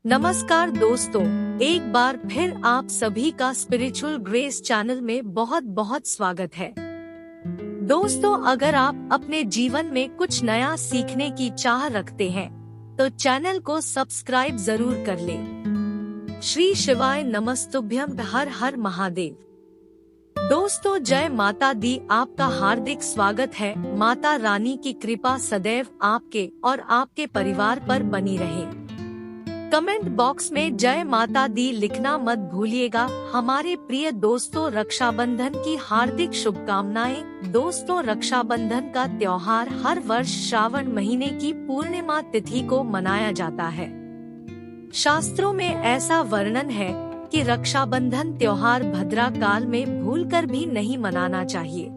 नमस्कार दोस्तों, एक बार फिर आप सभी का स्पिरिचुअल ग्रेस चैनल में बहुत बहुत स्वागत है। दोस्तों, अगर आप अपने जीवन में कुछ नया सीखने की चाह रखते हैं तो चैनल को सब्सक्राइब जरूर कर लें। श्री शिवाय नमस्तुभ्यम, हर हर महादेव। दोस्तों, जय माता दी। आपका हार्दिक स्वागत है। माता रानी की कृपा सदैव आपके और आपके परिवार पर बनी रहे। कमेंट बॉक्स में जय माता दी लिखना मत भूलिएगा। हमारे प्रिय दोस्तों, रक्षाबंधन की हार्दिक शुभकामनाएं। दोस्तों, रक्षाबंधन का त्योहार हर वर्ष श्रावण महीने की पूर्णिमा तिथि को मनाया जाता है। शास्त्रों में ऐसा वर्णन है कि रक्षाबंधन त्योहार भद्रा काल में भूलकर भी नहीं मनाना चाहिए।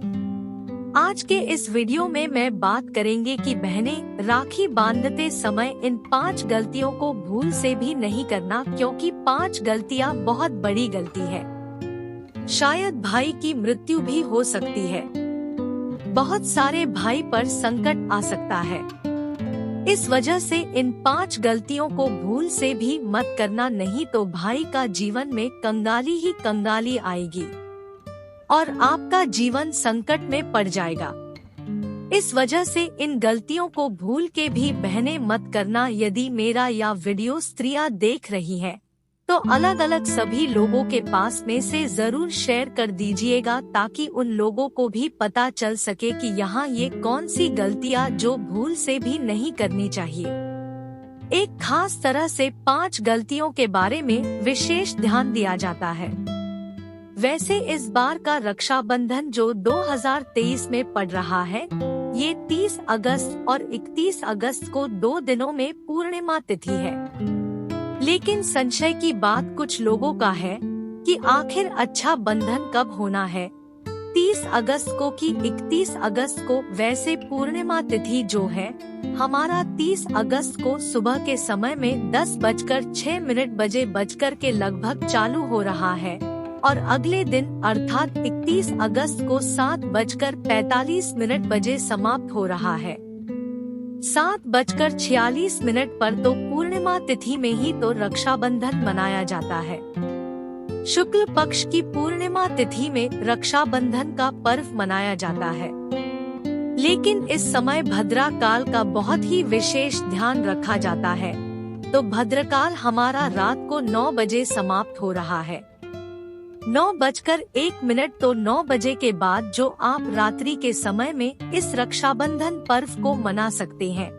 आज के इस वीडियो में मैं बात करेंगे कि बहनें राखी बांधते समय इन 5 गलतियों को भूल से भी नहीं करना, क्योंकि 5 गलतियां बहुत बड़ी गलती है। शायद भाई की मृत्यु भी हो सकती है। बहुत सारे भाई पर संकट आ सकता है। इस वजह से इन 5 गलतियों को भूल से भी मत करना, नहीं तो भाई का जीवन में कंगाली ही कंगाली आएगी और आपका जीवन संकट में पड़ जाएगा। इस वजह से इन गलतियों को भूल के भी बहनें मत करना। यदि मेरा या वीडियो स्त्रियां देख रही हैं, तो अलग अलग सभी लोगों के पास में से जरूर शेयर कर दीजिएगा, ताकि उन लोगों को भी पता चल सके कि यहाँ ये कौन सी गलतियाँ जो भूल से भी नहीं करनी चाहिए। एक खास तरह से 5 गलतियों के बारे में विशेष ध्यान दिया जाता है। वैसे इस बार का रक्षाबंधन जो 2023 में पड़ रहा है, ये 30 अगस्त और 31 अगस्त को 2 दिनों में पूर्णिमा तिथि है। लेकिन संशय की बात कुछ लोगों का है कि आखिर अच्छा बंधन कब होना है, 30 अगस्त को कि 31 अगस्त को। वैसे पूर्णिमा तिथि जो है हमारा 30 अगस्त को सुबह के समय में 10:06 बजकर के लगभग चालू हो रहा है और अगले दिन अर्थात 31 अगस्त को 7:45 बजे समाप्त हो रहा है। 7:46 पर तो पूर्णिमा तिथि में ही तो रक्षाबंधन मनाया जाता है। शुक्ल पक्ष की पूर्णिमा तिथि में रक्षाबंधन का पर्व मनाया जाता है। लेकिन इस समय भद्रा काल का बहुत ही विशेष ध्यान रखा जाता है। तो भद्रकाल हमारा रात को 9 बजे समाप्त हो रहा है। 9:01 तो 9 बजे के बाद जो आप रात्रि के समय में इस रक्षाबंधन पर्व को मना सकते हैं।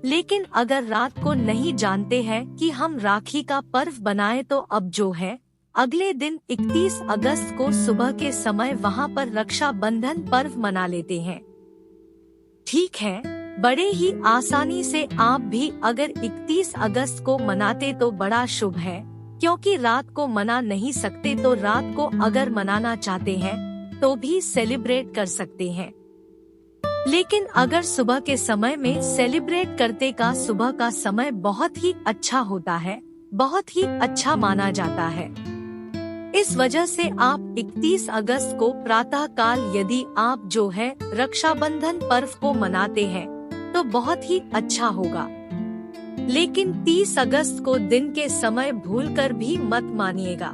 लेकिन अगर रात को नहीं जानते हैं कि हम राखी का पर्व बनाएं, तो अब जो है अगले दिन 31 अगस्त को सुबह के समय वहां पर रक्षाबंधन पर्व मना लेते हैं। ठीक है, बड़े ही आसानी से आप भी अगर 31 अगस्त को मनाते तो बड़ा शुभ है, क्योंकि रात को मना नहीं सकते तो रात को अगर मनाना चाहते हैं तो भी सेलिब्रेट कर सकते हैं। लेकिन अगर सुबह के समय में सेलिब्रेट करते का सुबह का समय बहुत ही अच्छा होता है, बहुत ही अच्छा माना जाता है। इस वजह से आप 31 अगस्त को प्रातः काल यदि आप जो है रक्षाबंधन पर्व को मनाते हैं तो बहुत ही अच्छा होगा। लेकिन 30 अगस्त को दिन के समय भूलकर भी मत मानिएगा।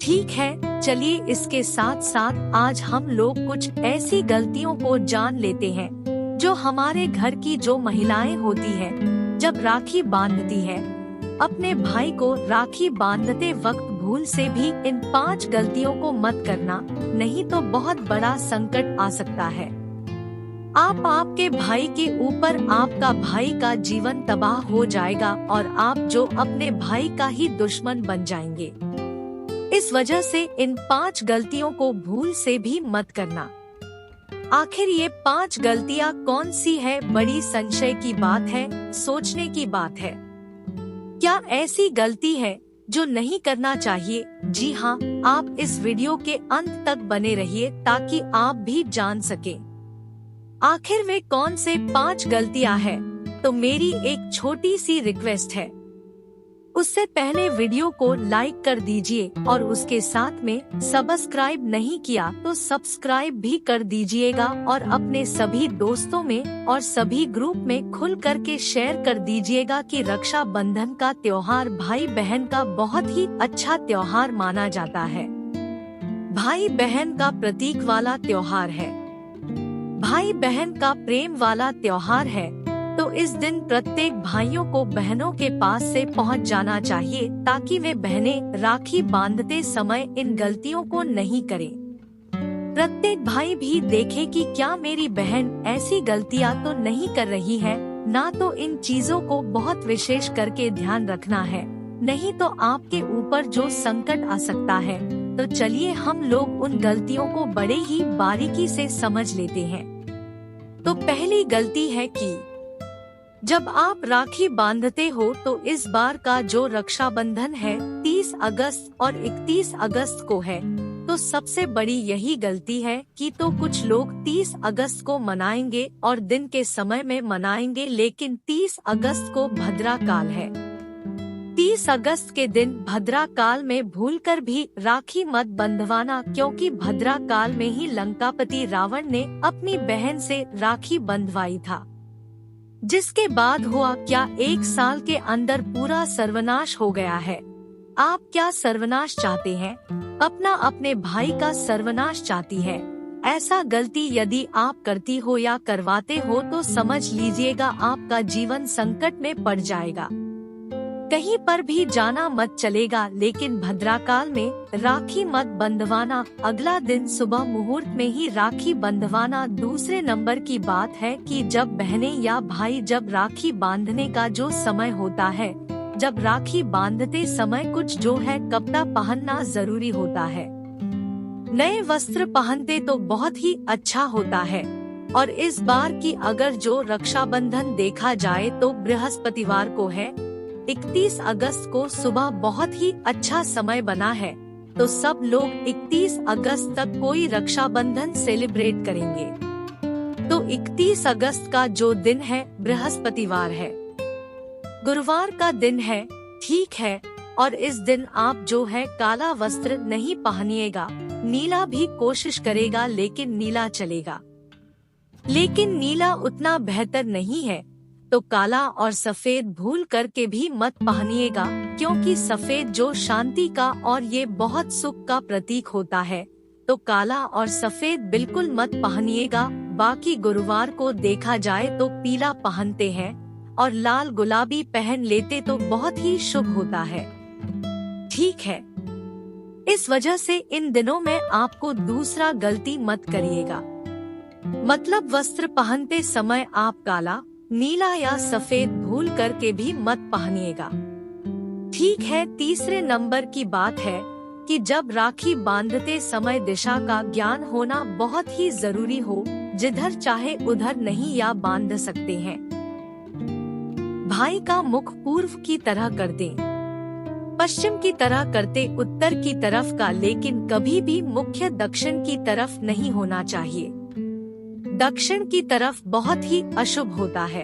ठीक है, चलिए इसके साथ साथ आज हम लोग कुछ ऐसी गलतियों को जान लेते हैं जो हमारे घर की जो महिलाएं होती हैं, जब राखी बांधती है अपने भाई को राखी बांधते वक्त भूल से भी इन 5 गलतियों को मत करना, नहीं तो बहुत बड़ा संकट आ सकता है। आप आपके भाई के ऊपर आपका भाई का जीवन तबाह हो जाएगा और आप जो अपने भाई का ही दुश्मन बन जाएंगे। इस वजह से इन 5 गलतियों को भूल से भी मत करना। आखिर ये 5 गलतियाँ कौन सी है, बड़ी संशय की बात है, सोचने की बात है। क्या ऐसी गलती है जो नहीं करना चाहिए? जी हाँ, आप इस वीडियो के अंत तक बने रहिए ताकि आप भी जान सके आखिर वे कौन से 5 गलतियां हैं। तो मेरी एक छोटी सी रिक्वेस्ट है, उससे पहले वीडियो को लाइक कर दीजिए और उसके साथ में सब्सक्राइब नहीं किया तो सब्सक्राइब भी कर दीजिएगा और अपने सभी दोस्तों में और सभी ग्रुप में खुल करके शेयर कर दीजिएगा कि रक्षा बंधन का त्योहार भाई बहन का बहुत ही अच्छा त्योहार माना जाता है। भाई बहन का प्रतीक वाला त्योहार है, भाई बहन का प्रेम वाला त्योहार है। तो इस दिन प्रत्येक भाइयों को बहनों के पास से पहुंच जाना चाहिए ताकि वे बहनें राखी बांधते समय इन गलतियों को नहीं करें। प्रत्येक भाई भी देखे कि क्या मेरी बहन ऐसी गलतियां तो नहीं कर रही है, ना तो इन चीजों को बहुत विशेष करके ध्यान रखना है, नहीं तो आपके ऊपर जो संकट आ सकता है। तो चलिए हम लोग उन गलतियों को बड़े ही बारीकी से समझ लेते हैं। तो पहली गलती है कि जब आप राखी बांधते हो तो इस बार का जो रक्षाबंधन है 30 अगस्त और 31 अगस्त को है, तो सबसे बड़ी यही गलती है कि तो कुछ लोग 30 अगस्त को मनाएंगे और दिन के समय में मनाएंगे, लेकिन 30 अगस्त को भद्रा काल है। 30 अगस्त के दिन भद्रा काल में भूलकर भी राखी मत बंधवाना, क्योंकि भद्रा काल में ही लंकापति रावण ने अपनी बहन से राखी बंधवाई था, जिसके बाद हुआ क्या, 1 साल के अंदर पूरा सर्वनाश हो गया है। आप क्या सर्वनाश चाहते हैं? अपने भाई का सर्वनाश चाहती है। ऐसा गलती यदि आप करती हो या करवाते हो तो समझ लीजिएगा आपका जीवन संकट में पड़ जाएगा। कहीं पर भी जाना मत चलेगा, लेकिन भद्राकाल में राखी मत बंधवाना। अगला दिन सुबह मुहूर्त में ही राखी बंधवाना। दूसरे नंबर की बात है कि जब बहनें या भाई जब राखी बांधने का जो समय होता है, जब राखी बांधते समय कुछ जो है कपड़ा पहनना जरूरी होता है। नए वस्त्र पहनते तो बहुत ही अच्छा होता है। और इस बार की अगर जो रक्षाबंधन देखा जाए तो बृहस्पतिवार को है, 31 अगस्त को सुबह बहुत ही अच्छा समय बना है। तो सब लोग 31 अगस्त तक कोई रक्षाबंधन सेलिब्रेट करेंगे। तो 31 अगस्त का जो दिन है बृहस्पतिवार है, गुरुवार का दिन है, ठीक है। और इस दिन आप जो है काला वस्त्र नहीं पहनिएगा, नीला भी कोशिश करेगा लेकिन नीला चलेगा, लेकिन नीला उतना बेहतर नहीं है। तो काला और सफेद भूल करके भी मत पहनिएगा, क्योंकि सफेद जो शांति का और ये बहुत सुख का प्रतीक होता है। तो काला और सफेद बिल्कुल मत पहनिएगा। बाकी गुरुवार को देखा जाए तो पीला पहनते हैं और लाल गुलाबी पहन लेते तो बहुत ही शुभ होता है, ठीक है। इस वजह से इन दिनों में आपको दूसरा गलती मत करिएगा, मतलब वस्त्र पहनते समय आप काला, नीला या सफेद भूल करके भी मत पहनिएगा, ठीक है। तीसरे नंबर की बात है कि जब राखी बांधते समय दिशा का ज्ञान होना बहुत ही जरूरी हो। जिधर चाहे उधर नहीं या बांध सकते हैं। भाई का मुख पूर्व की तरह कर दें, पश्चिम की तरह करते उत्तर की तरफ का, लेकिन कभी भी मुख्य दक्षिण की तरफ नहीं होना चाहिए। दक्षिण की तरफ बहुत ही अशुभ होता है।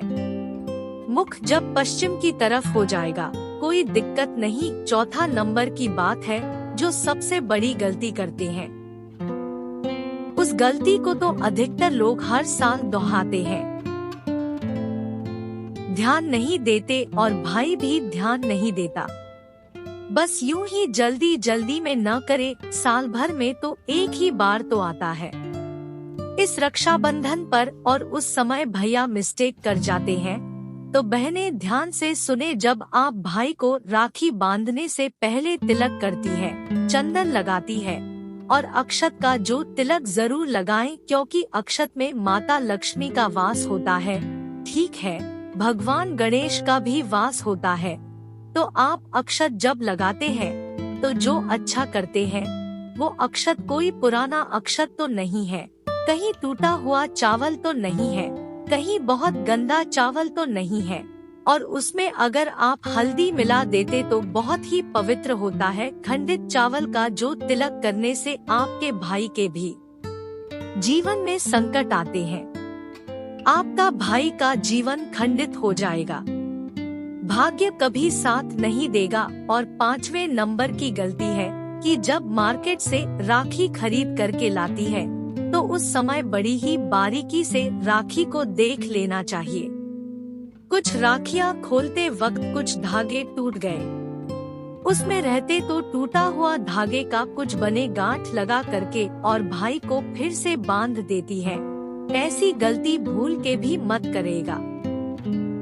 मुख जब पश्चिम की तरफ हो जाएगा कोई दिक्कत नहीं। चौथा नंबर की बात है जो सबसे बड़ी गलती करते हैं, उस गलती को तो अधिकतर लोग हर साल दोहराते हैं, ध्यान नहीं देते और भाई भी ध्यान नहीं देता। बस यूं ही जल्दी जल्दी में न करे, साल भर में तो एक ही बार तो आता है इस रक्षाबंधन पर, और उस समय भैया मिस्टेक कर जाते हैं। तो बहनें ध्यान से सुने, जब आप भाई को राखी बांधने से पहले तिलक करती है, चंदन लगाती है और अक्षत का जो तिलक जरूर लगाएं, क्योंकि अक्षत में माता लक्ष्मी का वास होता है, ठीक है। भगवान गणेश का भी वास होता है। तो आप अक्षत जब लगाते हैं तो जो अच्छा करते हैं वो अक्षत कोई पुराना अक्षत तो नहीं है, कहीं टूटा हुआ चावल तो नहीं है, कहीं बहुत गंदा चावल तो नहीं है, और उसमें अगर आप हल्दी मिला देते तो बहुत ही पवित्र होता है। खंडित चावल का जो तिलक करने से आपके भाई के भी जीवन में संकट आते हैं, आपका भाई का जीवन खंडित हो जाएगा। भाग्य कभी साथ नहीं देगा। और 5वें नंबर की गलती है कि जब मार्केट से राखी खरीद करके लाती है तो उस समय बड़ी ही बारीकी से राखी को देख लेना चाहिए। कुछ राखियां खोलते वक्त कुछ धागे टूट गए, उसमें रहते तो टूटा हुआ धागे का कुछ बने गांठ लगा करके और भाई को फिर से बांध देती है। ऐसी गलती भूल के भी मत करेगा,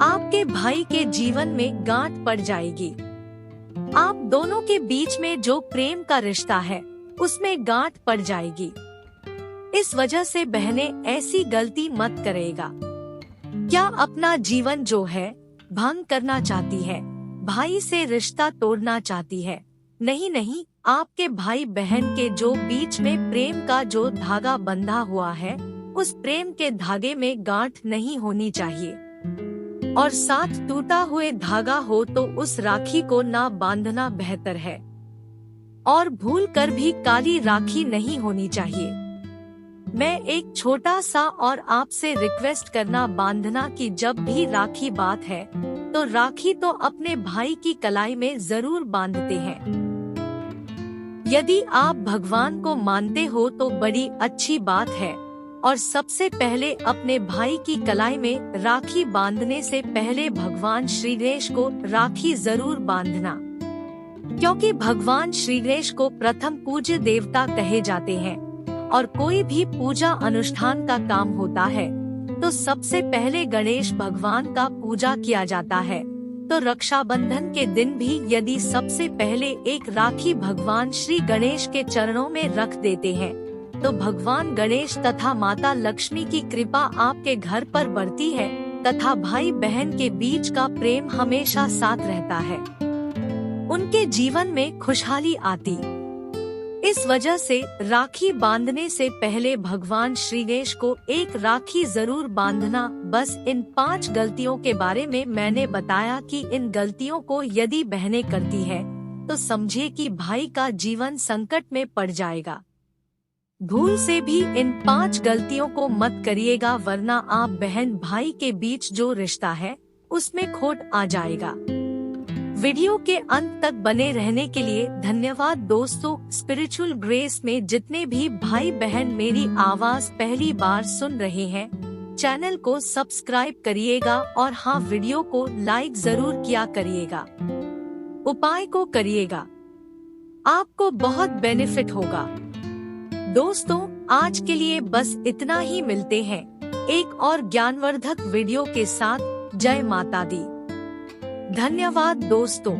आपके भाई के जीवन में गांठ पड़ जाएगी। आप दोनों के बीच में जो प्रेम का रिश्ता है उसमें गांठ पड़ जाएगी। इस वजह से बहनें ऐसी गलती मत करेगा। क्या अपना जीवन जो है भंग करना चाहती है, भाई से रिश्ता तोड़ना चाहती है? नहीं नहीं, आपके भाई बहन के जो बीच में प्रेम का जो धागा बंधा हुआ है उस प्रेम के धागे में गांठ नहीं होनी चाहिए। और साथ टूटा हुए धागा हो तो उस राखी को ना बांधना बेहतर है। और भूल कर भी काली राखी नहीं होनी चाहिए। मैं एक छोटा सा और आपसे रिक्वेस्ट करना बांधना कि जब भी राखी बात है तो राखी तो अपने भाई की कलाई में जरूर बांधते हैं। यदि आप भगवान को मानते हो तो बड़ी अच्छी बात है। और सबसे पहले अपने भाई की कलाई में राखी बांधने से पहले भगवान श्री गणेश को राखी जरूर बांधना, क्योंकि भगवान श्री गणेश को प्रथम पूज्य देवता कहे जाते हैं। और कोई भी पूजा अनुष्ठान का काम होता है तो सबसे पहले गणेश भगवान का पूजा किया जाता है। तो रक्षाबंधन के दिन भी यदि सबसे पहले एक राखी भगवान श्री गणेश के चरणों में रख देते हैं तो भगवान गणेश तथा माता लक्ष्मी की कृपा आपके घर पर बढ़ती है तथा भाई बहन के बीच का प्रेम हमेशा साथ रहता है, उनके जीवन में खुशहाली आती। इस वजह से राखी बांधने से पहले भगवान श्री गणेश को एक राखी जरूर बांधना। बस इन 5 गलतियों के बारे में मैंने बताया कि इन गलतियों को यदि बहनें करती है तो समझे कि भाई का जीवन संकट में पड़ जाएगा। भूल से भी इन 5 गलतियों को मत करिएगा, वरना आप बहन भाई के बीच जो रिश्ता है उसमें खोट आ जाएगा। वीडियो के अंत तक बने रहने के लिए धन्यवाद दोस्तों। स्पिरिचुअल ग्रेस में जितने भी भाई बहन मेरी आवाज पहली बार सुन रहे हैं, चैनल को सब्सक्राइब करिएगा और हाँ, वीडियो को लाइक जरूर किया करिएगा। उपाय को करिएगा, आपको बहुत बेनिफिट होगा। दोस्तों, आज के लिए बस इतना ही। मिलते हैं एक और ज्ञानवर्धक वीडियो के साथ। जय माता दी। धन्यवाद दोस्तों।